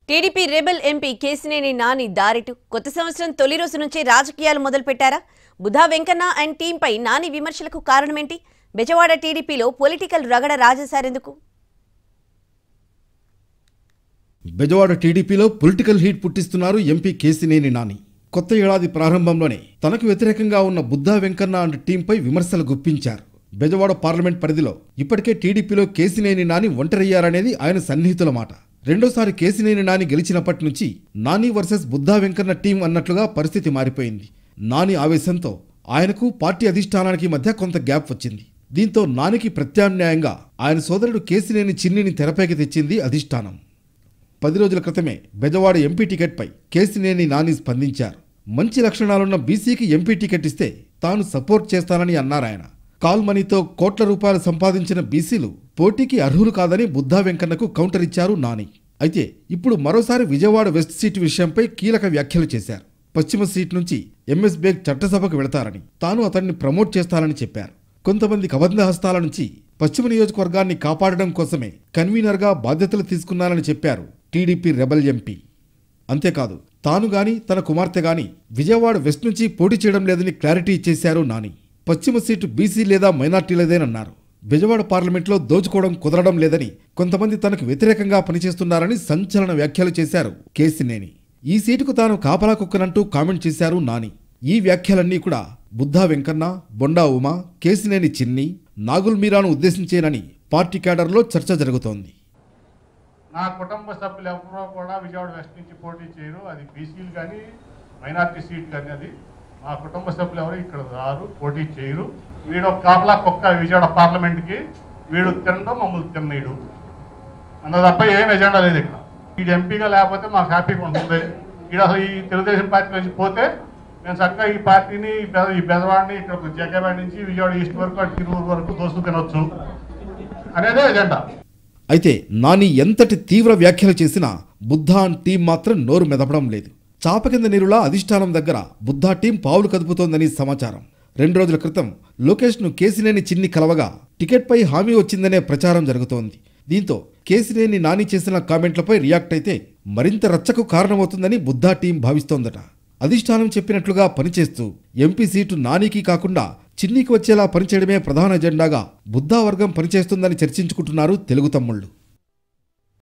TDP rebel MP Kesineni Nani దారిటు కొత్త సంవత్సరం తొలి రోజు నుంచే రాజకీయాలు మొదలుపెట్టారా? బుద్ధా వెంకన్న అండ్ టీంపై నాని విమర్శలకు కారణమేంటి? బెజవాడ టీడీపీలో పొలిటికల్ రగడ రాజేశారెందుకు? బెజవాడ టీడీపీలో పొలిటికల్ హీట్ పుట్టిస్తున్నారు ఎంపీ కేసినేని నాని. కొత్త ఏడాది ప్రారంభంలోనే తనకు వ్యతిరేకంగా ఉన్న బుద్ధా వెంకన్న అండ్ టీంపై విమర్శలు గుప్పించారు. బెజవాడ పార్లమెంట్ పరిధిలో ఇప్పటికే టీడీపీలో కేసినేని నాని ఒంటరయ్యారనేది ఆయన సన్నిహితుల మాట. రెండోసారి కేసినేని నాని గెలిచినప్పటి నుంచి నాని వర్సెస్ బుద్ధా వెంకన్న టీం అన్నట్లుగా పరిస్థితి మారిపోయింది. నాని ఆవేశంతో ఆయనకు పార్టీ అధిష్టానానికి మధ్య కొంత గ్యాప్ వచ్చింది. దీంతో నానికి ప్రత్యామ్నాయంగా ఆయన సోదరుడు కేసినేని చిన్నిని తెరపైకి తెచ్చింది అధిష్టానం. 10 రోజుల క్రితమే బెజవాడ ఎంపీ టికెట్పై కేసినేని నాని స్పందించారు. మంచి లక్షణాలున్న బీసీకి ఎంపీ టికెట్ ఇస్తే తాను సపోర్ట్ చేస్తానని అన్నారాయన. కాల్ మనీతో కోట్ల రూపాయలు సంపాదించిన బీసీలు పోటీకి అర్హులు కాదని బుద్ధా వెంకన్నకు కౌంటర్ ఇచ్చారు నాని. అయితే ఇప్పుడు మరోసారి విజయవాడ వెస్ట్ సీటు విషయంపై కీలక వ్యాఖ్యలు చేశారు. పశ్చిమ సీట్ నుంచి ఎంఎస్ బేగ్ చట్టసభకు వెళతారని, తాను అతన్ని ప్రమోట్ చేస్తానని చెప్పారు. కొంతమంది కబంధ హస్తాల నుంచి పశ్చిమ నియోజకవర్గాన్ని కాపాడడం కోసమే కన్వీనర్గా బాధ్యతలు తీసుకున్నానని చెప్పారు టీడీపీ రెబల్ ఎంపీ. అంతేకాదు తాను గాని తన కుమార్తె గాని విజయవాడ వెస్ట్ నుంచి పోటీ చేయడం లేదని క్లారిటీ ఇచ్చేశారు నాని. పశ్చిమ సీటు బీసీ లేదా మైనార్టీలదేనన్నారు. బెజవాడ పార్లమెంట్లో దోచుకోవడం కుదరడం లేదని, కొంతమంది తనకు వ్యతిరేకంగా పనిచేస్తున్నారని సంచలన వ్యాఖ్యలు చేశారు కేసినేని. ఈ సీటుకు తాను కాపలా కుక్కనంటూ కామెంట్ చేశారు నాని. ఈ వ్యాఖ్యలన్నీ కూడా బుద్ధా వెంకన్న, బొండా ఉమా, కేసినేని చిన్ని, నాగుల్ మీరాను ఉద్దేశించేనని పార్టీ క్యాడర్లో చర్చ జరుగుతోంది. నా కుటుంబ సభ్యులు ఎవరో కూడా విజయవాడ వెస్ట్ నుంచి పోటీ చేయరు. అది బీసీలు కానీ మైనార్టీ సీట్ కానీ అది మా కుటుంబ సభ్యులు ఎవరు ఇక్కడ రారు, పోటీ చేయరు. వీడు కాపలా కుక్క విజయవాడ పార్లమెంట్కి, వీడు తినడం మమ్మల్ని తిన్నీడు అన్న తప్ప ఏం ఎజెండా లేదు ఇక్కడ. వీడు ఎంపీగా లేకపోతే మాకు హ్యాపీగా ఉంటుంది. వీడు అసలు ఈ తెలుగుదేశం పార్టీ నుంచి పోతే మేము చక్కగా ఈ పార్టీని ఈ బెజవాడిని ఇక్కడ జగ్గేపేట నుంచి విజయవాడ ఈస్ట్ వరకు తిరువురు వరకు దోస్తు తినొచ్చు అనేదే ఎజెండా. అయితే నాని ఎంతటి తీవ్ర వ్యాఖ్యలు చేసినా బుద్ధా టీం మాత్రం నోరు మెదపడం లేదు. చాప కింద నీరులా అధిష్టానం దగ్గర బుద్ధా టీం పావులు కదుపుతోందని సమాచారం. 2 రోజుల క్రితం లోకేష్ను కేసినేని చిన్ని కలవగా టికెట్పై హామీ వచ్చిందనే ప్రచారం జరుగుతోంది. దీంతో కేసినేని నాని చేసిన కామెంట్లపై రియాక్ట్ అయితే మరింత రచ్చకు కారణమవుతుందని బుద్ధా టీం భావిస్తోందట. అధిష్టానం చెప్పినట్లుగా పనిచేస్తూ ఎంపీ సీటు నానికి కాకుండా చిన్నికి వచ్చేలా పనిచేయడమే ప్రధాన ఎజెండాగా బుద్ధా వర్గం పనిచేస్తుందని చర్చించుకుంటున్నారు తెలుగు తమ్ముళ్లు.